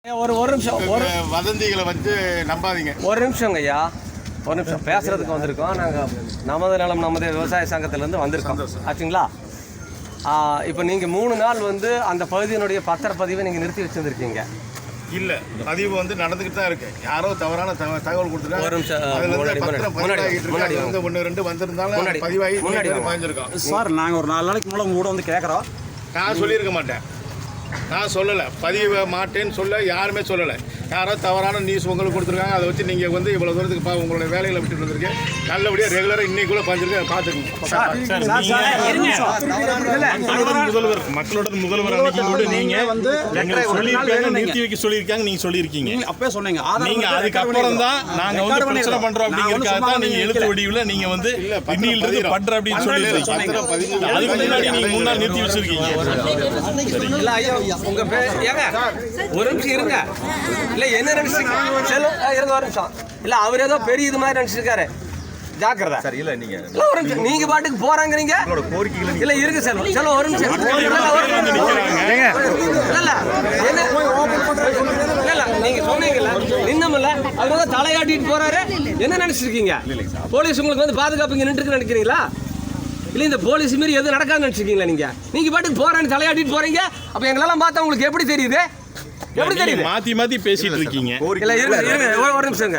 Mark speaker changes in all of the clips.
Speaker 1: ஒரு நிமிஷம்
Speaker 2: வதந்திகளை வந்து நம்பாதீங்க.
Speaker 1: ஒரு நிமிஷங்க ஐயா, ஒரு நிமிஷம் பேசுறதுக்கு வந்திருக்கோம். நாங்கள் நமது நலம் நமது விவசாய சங்கத்திலேருந்து வந்திருக்கோம் ஆச்சுங்களா. இப்போ நீங்கள் 3 நாள் வந்து அந்த பகுதியினுடைய பத்திரப்பதிவை நீங்கள் நிறுத்தி வச்சுருந்துருக்கீங்க.
Speaker 2: இல்லை, பதிவு வந்து நடந்துக்கிட்டு தான் இருக்கு. யாரோ தவறான தகவல் கொடுத்துருக்காங்க.
Speaker 1: ஒரு நிமிஷம்
Speaker 2: ஒன்று ரெண்டு வந்திருந்தாலும் பதிவாகி பாய்ஞ்சிருக்கோம்
Speaker 3: சார். நாங்கள் ஒரு 4 நாளைக்கு மூலம் கூட வந்து கேட்குறோம்.
Speaker 2: நான் சொல்லியிருக்க மாட்டேன், நான் சொல்லலை, பதிவு மாட்டேன்னு சொல்ல யாருமே சொல்லலை. யாரோ தவறான நியூஸ் உங்களுக்கு கொடுத்துருக்காங்க. அதை வச்சு நீங்கள் வந்து இவ்வளோ தூரத்துக்கு உங்களுடைய வேலைகளை விட்டுட்டு வந்திருக்கேன். நல்லபடியாக ரெகுலராக இன்னைக்குள்ள பாஞ்சிருக்கேன், பார்த்துக்கோங்க.
Speaker 4: முதல்வர் மக்களோட முதல்வர் அன்னைக்கு கூட நீங்கள் வந்து நிறுத்தி வைக்க சொல்லியிருக்காங்க. நீங்கள் சொல்லியிருக்கீங்க,
Speaker 3: அப்பவே சொன்னீங்க.
Speaker 4: நீங்கள் அதுக்கப்புறம் தான் நாங்கள் வந்து பிரச்சனை பண்ணுறோம் அப்படிங்கிறதுக்காக தான் நீங்கள் எழுத்து வடிவில் நீங்கள் வந்து இன்னிலிருந்து பண்ற அப்படின்னு சொல்லியிருக்கீங்க. அதுக்கு முன்னாடி நீங்கள் 3 நாள் நிறுத்தி வச்சிருக்கீங்க.
Speaker 1: உங்க ஏங்க ஒரு நிமிஷம் இருங்க. இல்ல என்ன நினைச்சிருங்க இருங்க ஒரு நிமிஷம். இல்ல அவர் ஏதோ பெரிய இது மாதிரி நினைச்சிருக்காரு, ஜாக்கிரதை சார். இல்ல நீங்க ஒரு நிமிஷம், நீங்க பாட்டுக்கு போறாங்கறீங்க. இல்ல இருக்கு செல்வம் செல்வம் ஒரு நிமிஷம். இல்ல நீங்க சொன்னீங்கல்ல நின்னமில்ல, அவர் வந்து தலையாட்டிட்டு போறாரு. என்ன நினைச்சிருக்கீங்க? போலீஸ் உங்களுக்கு வந்து பாதுகாப்பு நின்று இருக்கு நினைக்கிறீங்களா? இல்லை இந்த போலீஸ் மாரி எதுவும் நடக்காதுன்னு நினச்சிருக்கீங்களா? நீங்கள் பாட்டுக்கு போகிறேன்னு தலையாட்டிட்டு போகிறீங்க. அப்போ எங்களெல்லாம் பார்த்தா உங்களுக்கு எப்படி தெரியுது? எப்படி தெரியுது?
Speaker 4: மாற்றி பேசிட்டு இருக்கீங்க.
Speaker 1: இல்லை இருங்க ஒரு நிமிஷங்க.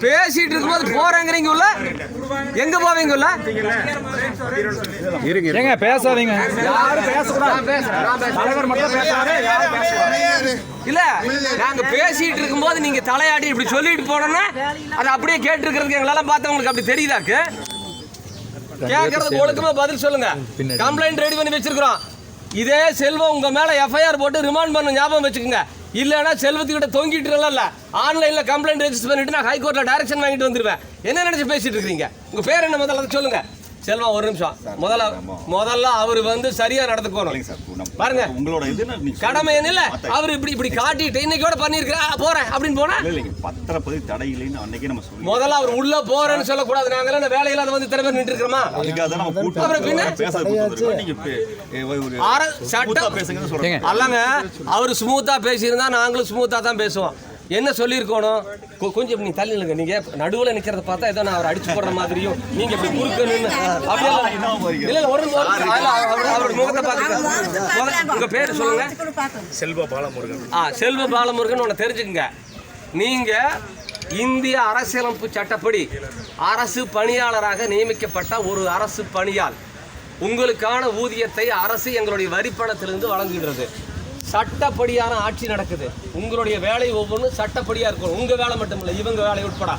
Speaker 1: பேசிட்டு இருக்கும்போது போகிறேங்கிறீங்க உள்ள, எங்கே போவீங்க உள்ள?
Speaker 3: இருங்க பேசாதீங்க.
Speaker 1: இல்லை நாங்கள் பேசிட்டு இருக்கும்போது நீங்கள் தலையாட்டி இப்படி சொல்லிட்டு போனோன்னா அதை அப்படியே கேட்டுருக்கிறதுக்கு எங்களெல்லாம் பார்த்தா உங்களுக்கு அப்படி தெரியுதாக்கு? கேட்கறதுக்கு ஒழுக்கமா பதில் சொல்லுங்க. கம்ப்ளைண்ட் ரெடி பண்ணி வச்சிருக்கிறோம். இதே செல்வம் உங்க மேல எஃப்ஐஆர் போட்டு ரிமாண்ட் பண்ண ஞாபகம் வச்சுக்கோங்க. இல்லைன்னா செல்வத்துக்கிட்ட தொங்கிட்டு இல்ல, ஆன்லைன்ல கம்ப்ளைண்ட் ரெஜிஸ்டர் பண்ணிட்டு நான் ஹைகோர்ட்ல டைரக்ஷன் வாங்கிட்டு வந்துருவேன். என்ன நினைச்சு பேசிட்டு இருக்கீங்க? உங்க பேர் என்ன முதல்ல அதை சொல்லுங்க. செல்வா ஒரு நிமிஷம். முதல்ல அவர் வந்து சரியா நடந்துக்கணும் பாருங்க. உங்களோட கடமை என்ன? அவர் இப்படி காட்டிட்டு இன்னைக்கோட பண்ணிருக்கா போறேன் அப்படின்னு போனா
Speaker 4: பத்திரப்பதிவு தடை இல்லைன்னு அன்னைக்கு நம்ம
Speaker 1: முதல்ல அவர் உள்ள போறேன்னு சொல்லக்கூடாது. நாங்க வேலையில அதை வந்து திறமை நின்று இருக்கிறோமா? அல்லங்க அவர் ஸ்மூத்தா பேசியிருந்தா நாங்களும் ஸ்மூத்தா தான் பேசுவோம். என்ன சொல்லியிருக்கணும்? கொஞ்சம் நீ தள்ளி இல்லைங்க. நீங்க நடுவில் நிற்கிறத பார்த்தா ஏதோ நான் அவர் அடிச்சு போடுற மாதிரியும் நீங்க இப்படி குறுக்கணும்னு அப்படியே ஒரு அவரோட முகத்தை பார்த்து உங்க பேர் சொல்லுங்க.
Speaker 2: செல்வ பாலமுருகன்.
Speaker 1: செல்வ பாலமுருகன் ஒன்று தெரிஞ்சுக்கங்க. நீங்க இந்திய அரசியலமைப்பு சட்டப்படி அரசு பணியாளராக நியமிக்கப்பட்ட ஒரு அரசு பணியாள். உங்களுக்கான ஊதியத்தை அரசு எங்களுடைய வரிப்பணத்திலிருந்து வழங்குகிறது. சட்டப்படியான ஆட்சி நடக்குது. உங்களுடைய வேலை ஒவ்வொன்றும் சட்டப்படியாக இருக்கும். உங்கள் வேலை மட்டும் இல்லை, இவங்க வேலை உட்பட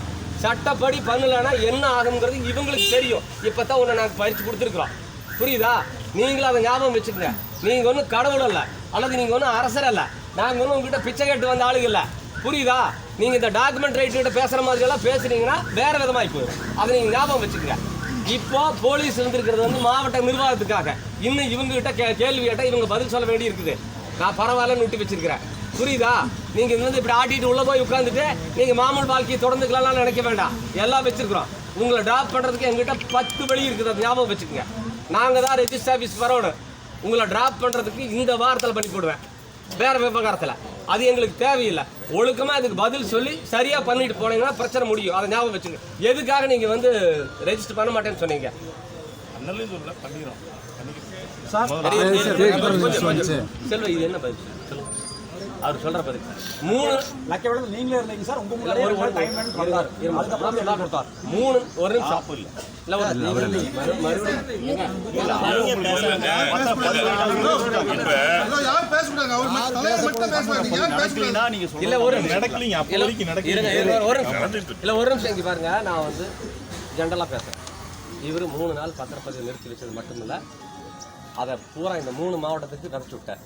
Speaker 1: சட்டப்படி பண்ணலைன்னா என்ன ஆகுங்கிறது இவங்களுக்கு தெரியும். இப்போ தான் ஒன்று நாங்கள் பயிற்சி கொடுத்துருக்குறோம், புரியுதா? நீங்களும் அதை ஞாபகம் வச்சுக்கோங்க. நீங்கள் ஒன்றும் கடவுள் அல்ல, அல்லது நீங்கள் ஒன்றும் அரசர் அல்ல. நாங்கள் ஒன்றும் உங்ககிட்ட பிச்சை கேட்டு வந்த ஆளுங்க இல்லை, புரியுதா? நீங்கள் இந்த டாக்குமெண்ட் ரைட்டுக்கிட்ட பேசுகிற மாதிரியெல்லாம் பேசுனீங்கன்னா வேறு விதமாக போயிடும். அதை நீங்கள் ஞாபகம் வச்சுக்கோங்க. இப்போ போலீஸ் இருந்திருக்கிறது வந்து மாவட்ட நிர்வாகத்துக்காக. இன்னும் இவங்ககிட்ட கேள்வி கேட்டால் இவங்க பதில் சொல்ல வேண்டி இருக்குது. நான் பரவாயில்லன்னு விட்டு வச்சிருக்கிறேன், புரியுதா? நீங்கள் இது வந்து இப்படி ஆட்டிட்டு உள்ளே போய் உட்காந்துட்டு நீங்கள் மாமூல் வாழ்க்கையை தொடர்ந்துக்கலாம்லாம் நினைக்க வேண்டாம். எல்லாம் வச்சிருக்கிறோம். உங்களை ட்ராப் பண்ணுறதுக்கு எங்ககிட்ட 10 வழி இருக்குது, அது ஞாபகம் வச்சுக்கோங்க. நாங்கள் தான் ரெஜிஸ்டர் ஆஃபீஸ் வரணும். உங்களை ட்ராப் பண்ணுறதுக்கு இந்த வாரத்தில் பண்ணி போடுவேன், வேறு விவகாரத்தில். அது எங்களுக்கு தேவையில்லை. ஒழுக்கமாக அதுக்கு பதில் சொல்லி சரியாக பண்ணிட்டு போனீங்கன்னா பிரச்சனை முடியும். அதை ஞாபகம் வச்சுக்கோங்க. எதுக்காக நீங்கள் வந்து ரெஜிஸ்டர் பண்ண மாட்டேன்னு சொன்னீங்க? செல்வ இது என்ன பதில்? அவர் சொல்ற பதில் 3
Speaker 3: நீங்களே இருந்தீங்க சார். உங்க
Speaker 1: ஒரு நிமிஷம் இங்க பாருங்க. நான் வந்து ஜென்ரலா பேசுறேன். இவர் 3 நாள் பத்திரப்பதிவு நிறுத்தி வச்சது மட்டுமில்ல, அதை பூரா இந்த 3 மாவட்டத்துக்கு நடத்தி விட்டார்.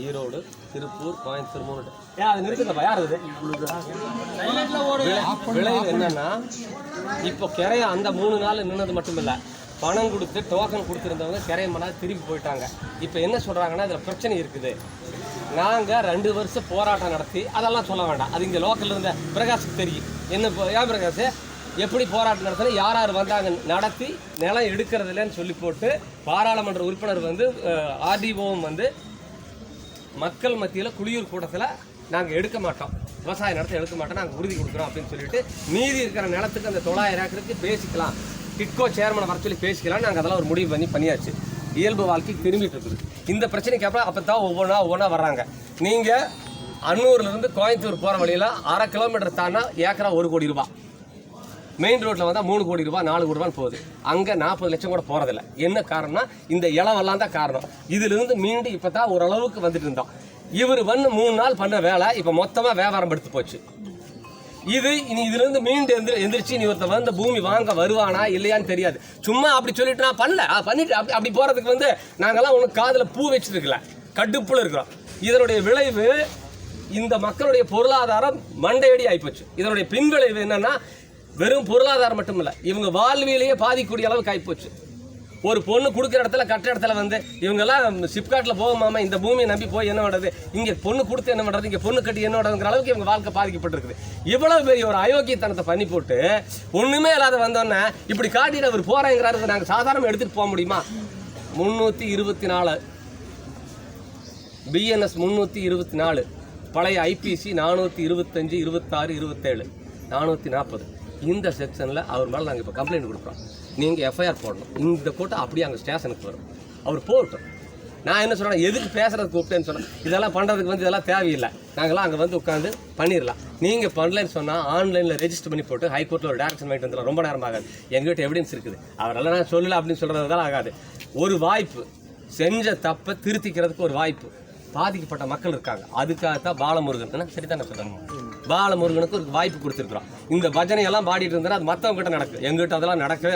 Speaker 1: ஈரோடு, திருப்பூர், கோயம்புத்தூர் 3. அதை நிறுத்துங்கப்பா. யார் அது? விளைவு என்னன்னா, இப்போ கிரைய அந்த 3 நாள் நின்னது மட்டும் இல்லை, பணம் கொடுத்து டோக்கன் கொடுத்துருந்தவங்க கிரையமனா திரும்பி போயிட்டாங்க. இப்போ என்ன சொல்கிறாங்கன்னா, இதில் பிரச்சனை இருக்குது. நாங்கள் 2 வருஷம் போராட்டம் நடத்தி அதெல்லாம் சொல்ல வேண்டாம். அது இங்கே லோக்கலில் இருந்த பிரகாஷுக்கு தெரியும். என்ன ஏன் பிரகாஷ் எப்படி போராட்டம் நடத்தினா யார் யார் வந்தாங்க நடத்தி நிலம் எடுக்கிறது இல்லைன்னு சொல்லி போட்டு பாராளுமன்ற உறுப்பினர் வந்து ஆர்டிஓவும் வந்து மக்கள் மத்தியில் குளியூர் கூட்டத்தில் நாங்கள் எடுக்க மாட்டோம், விவசாய நிலத்தை எடுக்க மாட்டோம், நாங்கள் உறுதி கொடுக்குறோம் அப்படின்னு சொல்லிட்டு மீதி இருக்கிற நிலத்துக்கு அந்த 900 ஏக்கருக்கு பேசிக்கலாம், டிட்கோ சேர்மனை வர சொல்லி பேசிக்கலாம். நாங்கள் அதெல்லாம் ஒரு முடிவு பண்ணியாச்சு. இயல்பு வாழ்க்கை திரும்பிட்டு இருக்குது. இந்த பிரச்சனைக்கு அப்புறம் அப்போ தான் ஒவ்வொன்றா வர்றாங்க. நீங்கள் அன்னூர்லேருந்து கோயம்புத்தூர் போகிற வழியில் 1/2 கிலோமீட்டர் தாண்டா ஏக்கரா 1 கோடி ரூபா, மெயின் ரோட்டில் வந்தால் 3 கோடி ரூபா 4 கோடி ரூபான்னு போகுது. அங்கே 40 லட்சம் கூட போகிறதில்ல. என்ன காரணம்னா இந்த இளவெல்லாம் தான் காரணம். இதிலிருந்து மீண்டும் இப்போ தான் ஓரளவுக்கு வந்துட்டு இருந்தோம். இவர் 3 நாள் பண்ண வேலை இப்போ மொத்தமாக வியாபாரம் எடுத்து போச்சு. இதுலேருந்து மீண்டும் எந்திரிச்சு நீ ஒருத்த வந்து பூமி வாங்க வருவானா இல்லையான்னு தெரியாது. சும்மா அப்படி சொல்லிட்டு நான் பண்ணிட்டு அப்படி போகிறதுக்கு நாங்கள்லாம் ஒன்று காதில் பூ வச்சுருக்கல, கடுப்புல இருக்கிறோம். இதனுடைய விளைவு இந்த மக்களுடைய பொருளாதாரம் மண்டையடி ஆகிப்போச்சு. இதனுடைய பின்விளைவு என்னன்னா வெறும் பொருளாதாரம் மட்டும் இல்லை, இவங்க வாழ்வியலையே பாதிக்கக்கூடிய அளவுக்கு ஆகிப்போச்சு. ஒரு பொண்ணு கொடுக்குற இடத்துல கட்டுற இடத்துல இவங்கெல்லாம் சிப்காட்டில் போகுமாமா, இந்த பூமியை நம்பி போய் என்ன பண்ணுறது, இங்கே பொண்ணு கொடுத்து என்ன பண்ணுறது, இங்கே பொண்ணு கட்டி என்ன பண்ணுறதுங்கிற அளவுக்கு இவங்க வாழ்க்கை பாதிக்கப்பட்டிருக்குது. இவ்வளவு பெரிய ஒரு அயோக்கியத்தனத்தை பண்ணி போட்டு ஒன்றுமே இல்லாத வந்தோன்னே இப்படி காட்டிட்டு அவர் போகிறேங்கிறாரு. நாங்கள் சாதாரணமாக எடுத்துகிட்டு போக முடியுமா? 324 பிஎன்எஸ் 324, பழைய ஐபிசி 425, 26, 27, 440 இந்த செக்ஷனில் அவர் மேலே நாங்கள் இப்போ கம்ப்ளைண்ட் கொடுக்குறோம். நீங்கள் எஃப்ஐஆர் போடணும். இந்த கூட்டம் அப்படியே அங்கே ஸ்டேஷனுக்கு வரும். அவர் போகட்டும். நான் என்ன சொல்கிறேன், எதுக்கு பேசுகிறதுக்கு கூப்பிட்டேன்னு சொன்னேன். இதெல்லாம் பண்ணுறதுக்கு இதெல்லாம் தேவையில்லை, நாங்களாம் அங்கே உட்காந்து பண்ணிடலாம். நீங்கள் பண்ணலன்னு சொன்னால் ஆன்லைனில் ரெஜிஸ்டர் பண்ணி போட்டு ஹைகோர்ட்டில் ஒரு டேரக்ஷன் வாங்கிட்டு வந்துடலாம். ரொம்ப நேரம் ஆகாது. எங்கள்கிட்ட எவிடன்ஸ் இருக்குது. அவரெல்லாம் நான் சொல்லலை அப்படின்னு சொல்கிறதெல்லாம் ஆகாது. ஒரு வாய்ப்பு, செஞ்ச தப்பை திருத்திக்கிறதுக்கு ஒரு வாய்ப்பு. பாதிக்கப்பட்ட மக்கள் இருக்காங்க, அதுக்காகத்தான் பாலமுருகன் சரிதானே சொல்கிறாங்க, பாலமுருகனுக்கு ஒரு வாய்ப்பு கொடுத்துருக்குறோம். இந்த பஜனையெல்லாம் பாடிட்டு இருந்தால் அது மற்றவங்க கிட்ட நடக்கும், எங்கிட்ட அதெல்லாம் நடக்கவே